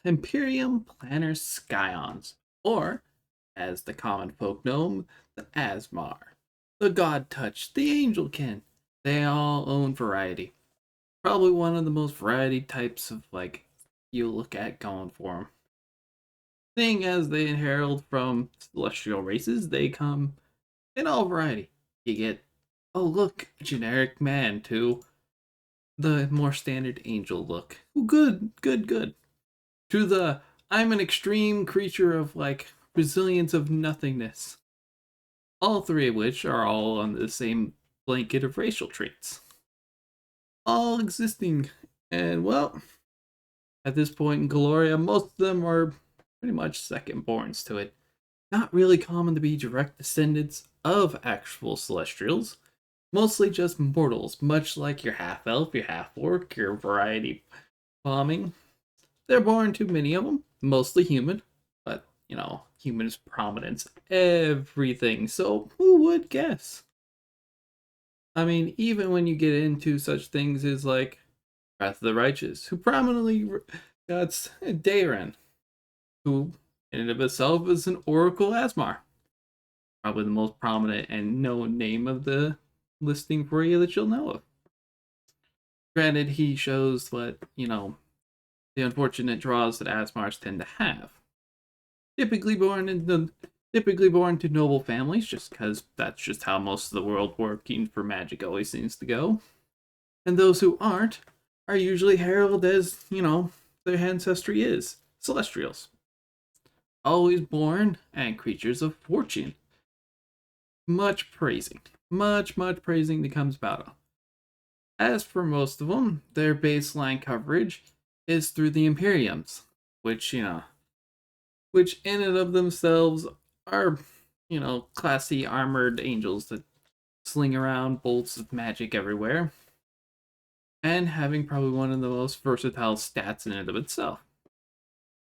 Imperium Planner Scions, or, as the common folk know 'em, the Asmar, the God Touch, the Angelkin. They all own variety. Probably one of the most variety types of, you look at going for them. Seeing as they inherit from celestial races, they come in all variety. You get, oh look, generic man, to the more standard angel look. Oh, good, good, good. To the, I'm an extreme creature of, resilience of nothingness. All three of which are all on the same blanket of racial traits. All existing. And, well, at this point in Gloria, most of them are pretty much second borns to it. Not really common to be direct descendants of actual celestials, mostly just mortals, much like your half elf, your half orc, your variety bombing. They're born to many of them, mostly human, but humans' prominence, everything. So who would guess? I mean, even when you get into such things as like Wrath of the Righteous, who prominently got Dayran, who in and of itself is an Oracle Asmar. Probably the most prominent and known name of the listing for you that you'll know of. Granted, he shows the unfortunate draws that Asmars tend to have. Typically born to noble families, just because that's just how most of the world working for magic always seems to go. And those who aren't are usually heralded as, their ancestry is celestials. Always born and creatures of fortune. Much praising. Much praising that comes about them. As for most of them, their baseline coverage is through the Imperiums, which, which in and of themselves are, classy armored angels that sling around bolts of magic everywhere, and having probably one of the most versatile stats in and of itself.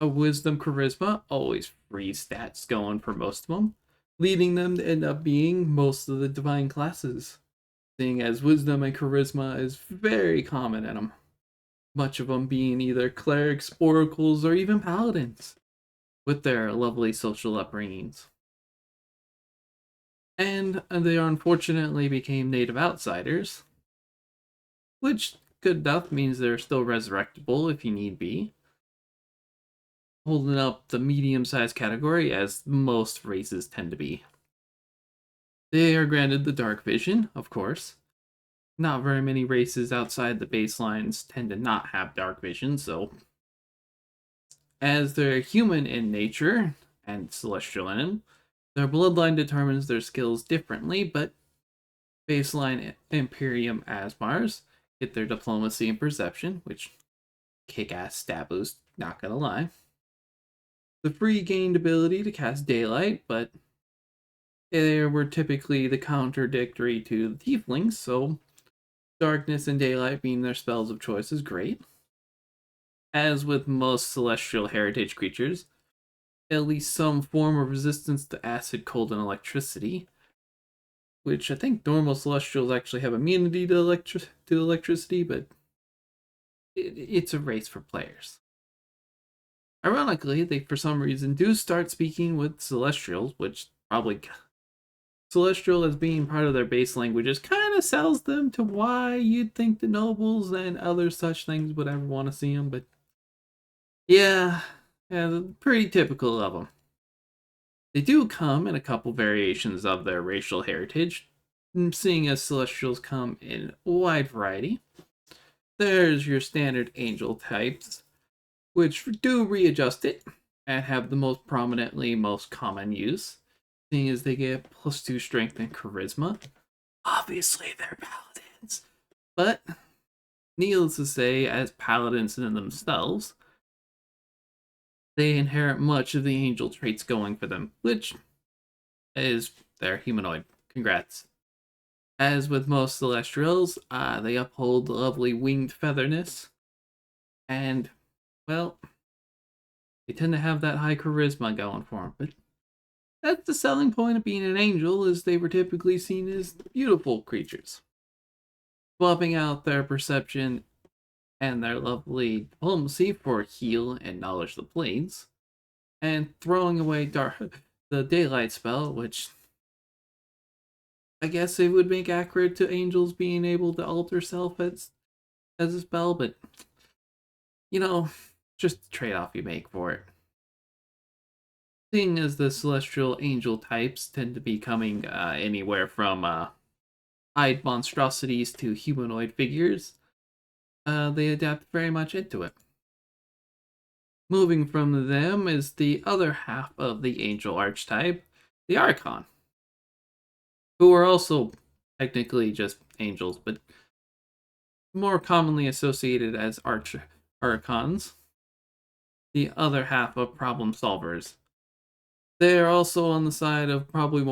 A wisdom charisma, always free stats going for most of them, leading them to end up being most of the divine classes, seeing as wisdom and charisma is very common in them. Much of them being either clerics, oracles, or even paladins, with their lovely social upbringings. And they unfortunately became native outsiders, which good enough means they're still resurrectable if you need be. Holding up the medium sized category as most races tend to be. They are granted the dark vision, of course. Not very many races outside the baselines tend to not have dark vision, so as they're human in nature and celestial in them, their bloodline determines their skills differently, but baseline Imperium Asmars get their diplomacy and perception, which kick ass stat boost, not gonna lie. The free gained ability to cast daylight, but they were typically the contradictory to the tieflings, so darkness and daylight being their spells of choice is great. As with most celestial heritage creatures, at least some form of resistance to acid, cold, and electricity, which I think normal celestials actually have immunity to electricity, but it's a race for players. Ironically, they for some reason do start speaking with celestials, which probably celestial as being part of their base languages kind of sells them to why you'd think the nobles and other such things would ever want to see them, but yeah, pretty typical of them. They do come in a couple variations of their racial heritage, seeing as celestials come in a wide variety. There's your standard angel types, which do readjust it and have the most prominently most common use, seeing as they get +2 strength and charisma. Obviously, they're paladins, but needless to say, as paladins in themselves, they inherit much of the angel traits going for them, which is they're humanoid. Congrats. As with most celestials, they uphold the lovely winged featherness, and, well, they tend to have that high charisma going for them, but that's the selling point of being an angel, is they were typically seen as beautiful creatures. Swapping out their perception and their lovely diplomacy for heal and knowledge the planes, and throwing away the daylight spell, which I guess it would make accurate to angels being able to alter self as a spell, but you know, just the trade-off you make for it. Seeing as the celestial angel types tend to be coming anywhere from eyed monstrosities to humanoid figures, they adapt very much into it. Moving from them is the other half of the angel archetype, the Archon, who are also technically just angels, but more commonly associated as archons, the other half of problem solvers. They are also on the side of probably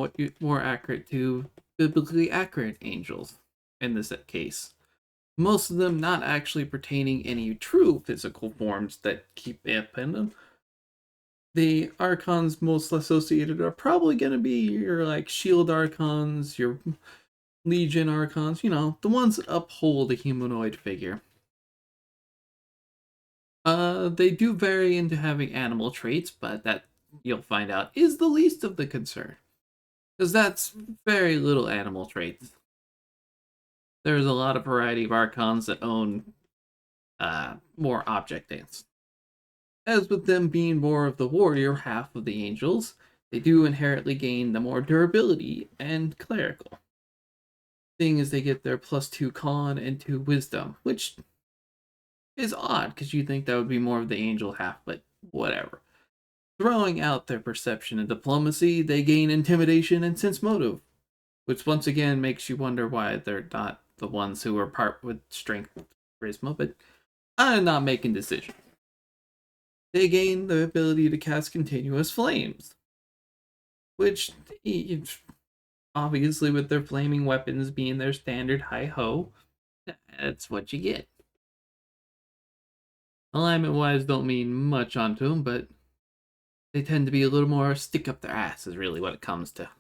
more accurate to biblically accurate angels in this case. Most of them not actually pertaining any true physical forms that keep up in them. The archons most associated are probably going to be your like shield archons, your legion archons, the ones that uphold a humanoid figure. They do vary into having animal traits, but that you'll find out is the least of the concern. Because that's very little animal traits. There's a lot of variety of archons that own more object dance. As with them being more of the warrior half of the angels, they do inherently gain the more durability and clerical. Seeing as they get their +2 con and 2 wisdom, which is odd because you think that would be more of the angel half, but whatever. Throwing out their perception and diplomacy, they gain intimidation and sense motive, which once again makes you wonder why they're not the ones who are part with strength charisma, but I'm not making decisions. They gain the ability to cast continuous flames, which obviously with their flaming weapons being their standard hi-ho, that's what you get. Alignment wise don't mean much onto them, but they tend to be a little more stick up their ass is really what it comes to.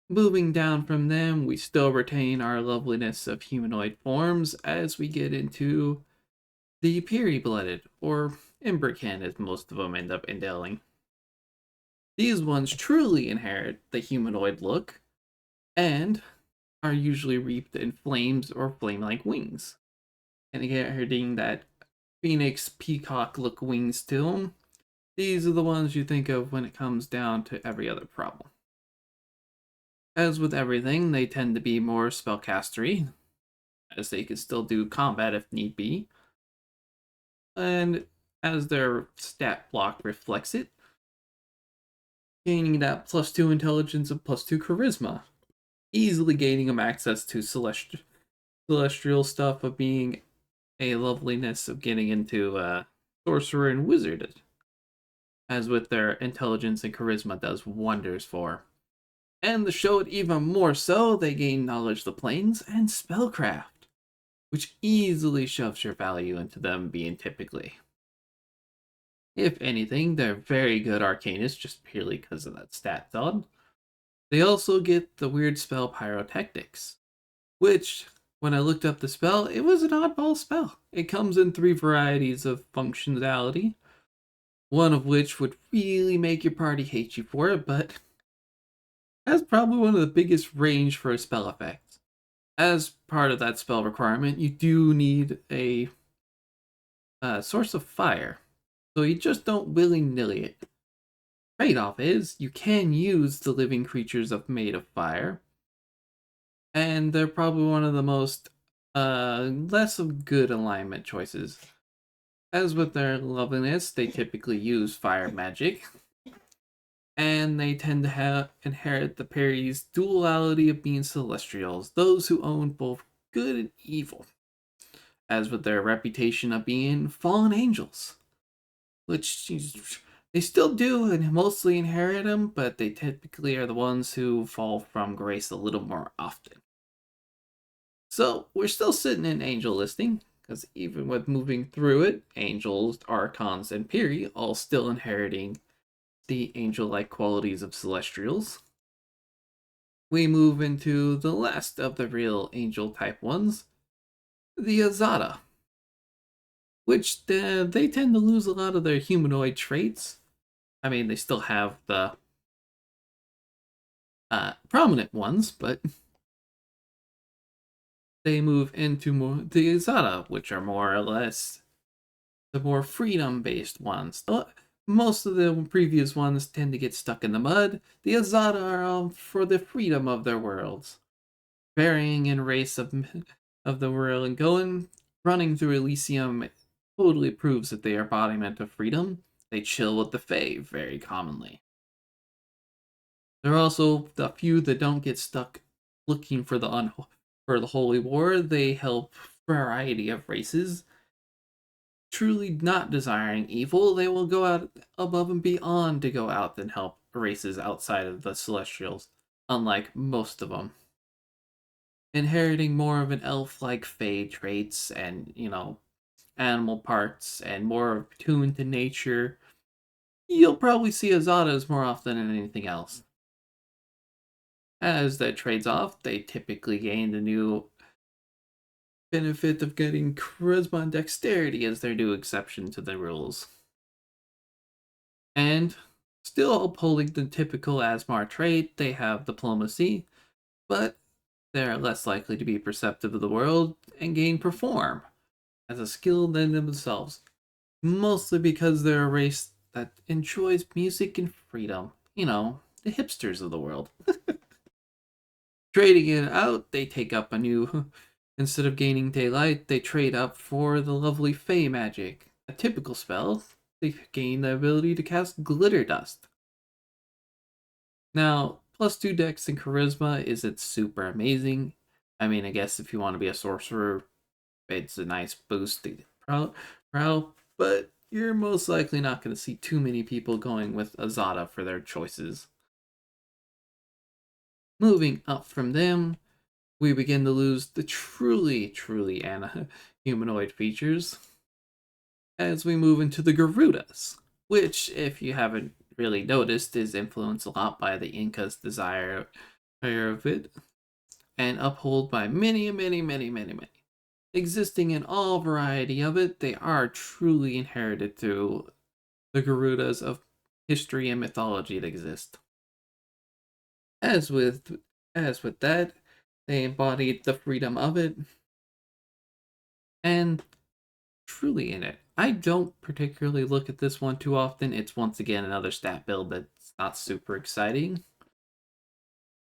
Moving down from them, we still retain our loveliness of humanoid forms as we get into the Peri-blooded, or Emberkin as most of them end up entailing. These ones truly inherit the humanoid look, and are usually wreathed in flames or flame-like wings. And inheriting that phoenix peacock look wings to them, these are the ones you think of when it comes down to every other problem. As with everything, they tend to be more spellcastery, as they can still do combat if need be. And as their stat block reflects it, gaining that +2 intelligence and +2 charisma, easily gaining them access to celestial stuff of being a loveliness of getting into sorcerer and wizard, as with their intelligence and charisma does wonders for. And to show it even more so, they gain knowledge of the planes and spellcraft, which easily shoves your value into them being typically. If anything, they're very good arcanists just purely because of that stat dog. They also get the weird spell Pyrotechnics, which, when I looked up the spell, it was an oddball spell. It comes in 3 varieties of functionality, one of which would really make your party hate you for it, but has probably one of the biggest range for a spell effect. As part of that spell requirement, you do need a source of fire, so you just don't willy-nilly it. Trade-off is you can use the living creatures made of fire, and they're probably one of the most less of good alignment choices. As with their loveliness, they typically use fire magic, and they tend to inherit the Peri's duality of being celestials, those who own both good and evil, as with their reputation of being fallen angels, which they still do and mostly inherit them, but they typically are the ones who fall from grace a little more often. So we're still sitting in angel listing, because even with moving through it, angels, archons, and peri all still inheriting the angel-like qualities of celestials. We move into the last of the real angel type ones, the Azada, which they tend to lose a lot of their humanoid traits. I mean, they still have the prominent ones, but they move into more the Izada, which are more or less the more freedom-based ones. Most of the previous ones tend to get stuck in the mud. The Izada are for the freedom of their worlds, varying in race of the world and going running through Elysium totally proves that they are embodiment of freedom. They chill with the Fae very commonly. There are also the few that don't get stuck looking for for the holy war. They help variety of races. Truly not desiring evil, they will go out above and beyond to go out and help races outside of the Celestials, unlike most of them. Inheriting more of an elf-like Fae traits and, animal parts and more tuned to nature, you'll probably see Azadas more often than anything else. As that trades off, they typically gain the new benefit of getting charisma and dexterity as their new exception to the rules. And still upholding the typical Asmar trait, they have diplomacy, but they're less likely to be perceptive of the world and gain perform as a skill than themselves, mostly because they're a race that enjoys music and freedom. The hipsters of the world. Trading it out, they take up a new. Instead of gaining daylight, they trade up for the lovely Fey magic. A typical spell, they gain the ability to cast glitter dust. Now, +2 dex and charisma isn't super amazing. I mean, I guess if you want to be a sorcerer, it's a nice boost to prow, but you're most likely not going to see too many people going with Azada for their choices. Moving up from them, we begin to lose the truly humanoid features as we move into the Garudas, which, if you haven't really noticed, is influenced a lot by the Inca's desire of it and upheld by many. Existing in all variety of it, they are truly inherited through the Garudas of history and mythology that exist. As with that, they embodied the freedom of it and truly in it. I don't particularly look at this one too often. It's once again another stat build that's not super exciting.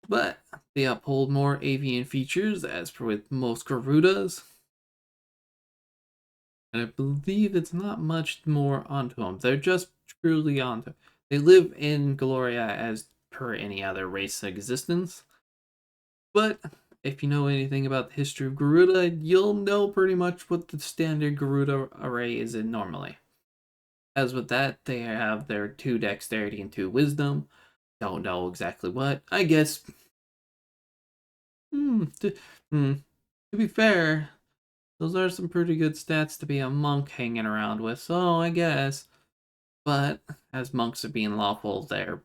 But they uphold more avian features as per with most Garudas. And I believe it's not much more onto them. They're just truly onto. They live in Gloria as per any other race existence. But if you know anything about the history of Garuda, you'll know pretty much what the standard Garuda array is in normally. As with that, they have their 2 dexterity and 2 wisdom. Don't know exactly what. I guess. To be fair, those are some pretty good stats to be a monk hanging around with, so I guess. But as monks are being lawful, they're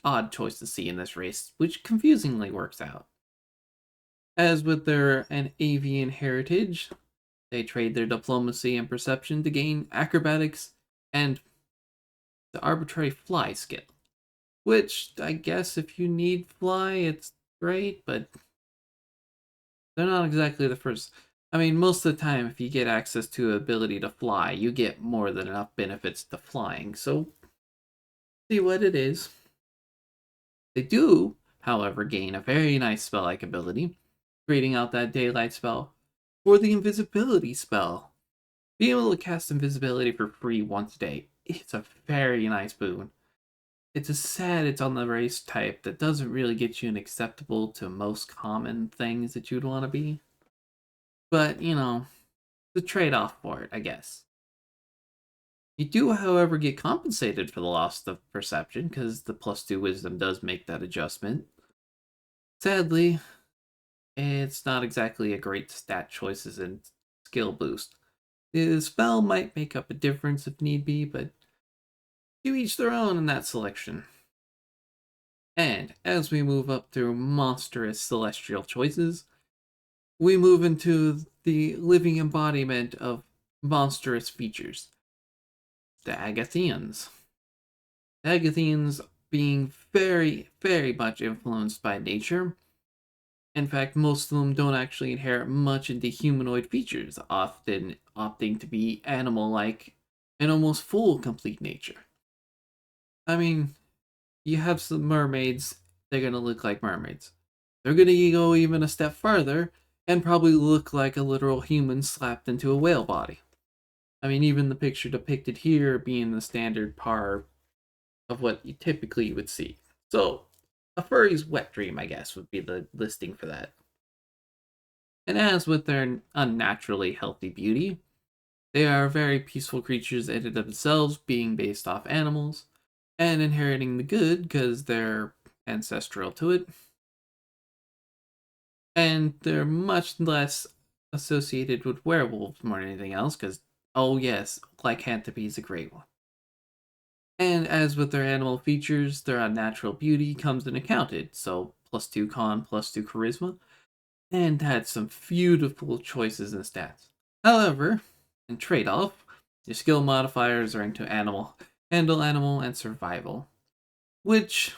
odd choice to see in this race, which confusingly works out. As with their an avian heritage, they trade their diplomacy and perception to gain acrobatics and the arbitrary fly skill. Which, I guess, if you need fly, it's great, but they're not exactly the first. I mean, most of the time, if you get access to ability to fly, you get more than enough benefits to flying, so see what it is. They do, however, gain a very nice spell-like ability, creating out that daylight spell for the invisibility spell. Being able to cast invisibility for free once a day, it's a very nice boon. It's a sad it's on the race type that doesn't really get you an acceptable to most common things that you'd want to be. But, the trade-off for it, I guess. You do, however, get compensated for the loss of perception, because the +2 wisdom does make that adjustment. Sadly, it's not exactly a great stat choices and skill boost. The spell might make up a difference if need be, but to each their own in that selection. And as we move up through monstrous celestial choices, we move into the living embodiment of monstrous features. The Agathians. The Agathians being very, very much influenced by nature. In fact, most of them don't actually inherit much into humanoid features, often opting to be animal like and almost full complete nature. I mean, you have some mermaids, they're gonna look like mermaids. They're gonna go even a step further and probably look like a literal human slapped into a whale body. I mean, even the picture depicted here being the standard par of what you typically would see. So, a furry's wet dream, I guess, would be the listing for that. And as with their unnaturally healthy beauty, they are very peaceful creatures in and of themselves, being based off animals and inheriting the good because they're ancestral to it. And they're much less associated with werewolves more than anything else because, oh yes, lycanthropy is a great one. And as with their animal features, their unnatural beauty comes in accounted, so +2 con, +2 charisma, and had some beautiful choices and stats. However, in trade off, your skill modifiers are into animal, handle animal, and survival, which,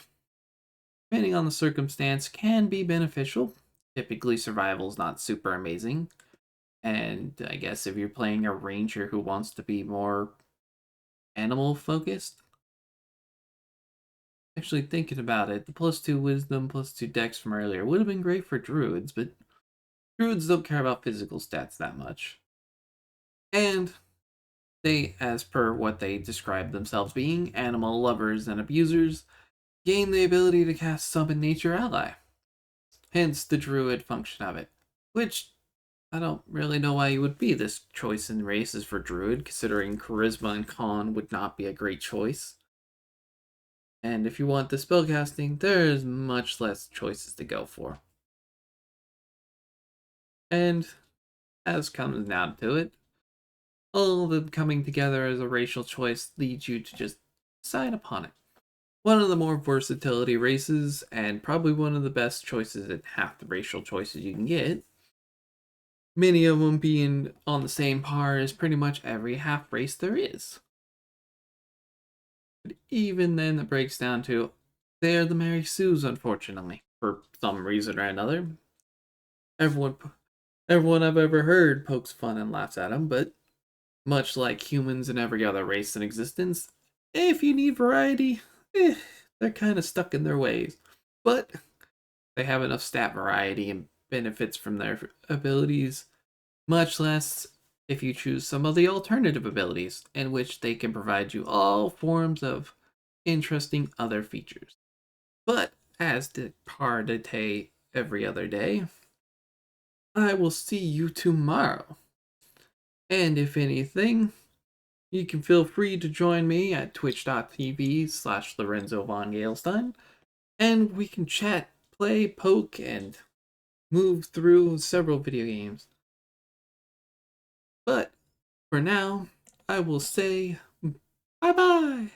depending on the circumstance, can be beneficial. Typically, survival is not super amazing, and I guess if you're playing a ranger who wants to be more animal focused, actually thinking about it, the +2 wisdom, +2 dex from earlier would have been great for druids, but druids don't care about physical stats that much. And they, as per what they describe themselves being, animal lovers and abusers, gain the ability to cast Summon Nature Ally. Hence the druid function of it. Which, I don't really know why you would be this choice in races for druid, considering charisma and con would not be a great choice. And if you want the spellcasting, there's much less choices to go for. And as comes down to it, all of them coming together as a racial choice leads you to just decide upon it. One of the more versatility races, and probably one of the best choices in half the racial choices you can get. Many of them being on the same par as pretty much every half race there is. But even then, it breaks down to they're the Mary Sues, unfortunately, for some reason or another. Everyone, everyone I've ever heard pokes fun and laughs at them, but much like humans and every other race in existence, if you need variety, they're kind of stuck in their ways. But they have enough stat variety and benefits from their abilities, much less if you choose some of the alternative abilities, in which they can provide you all forms of interesting other features. But as the par de every other day, I will see you tomorrow. And if anything, you can feel free to join me at twitch.tv/Lorenzo von Galestein, and we can chat, play, poke, and move through several video games. But for now, I will say bye bye.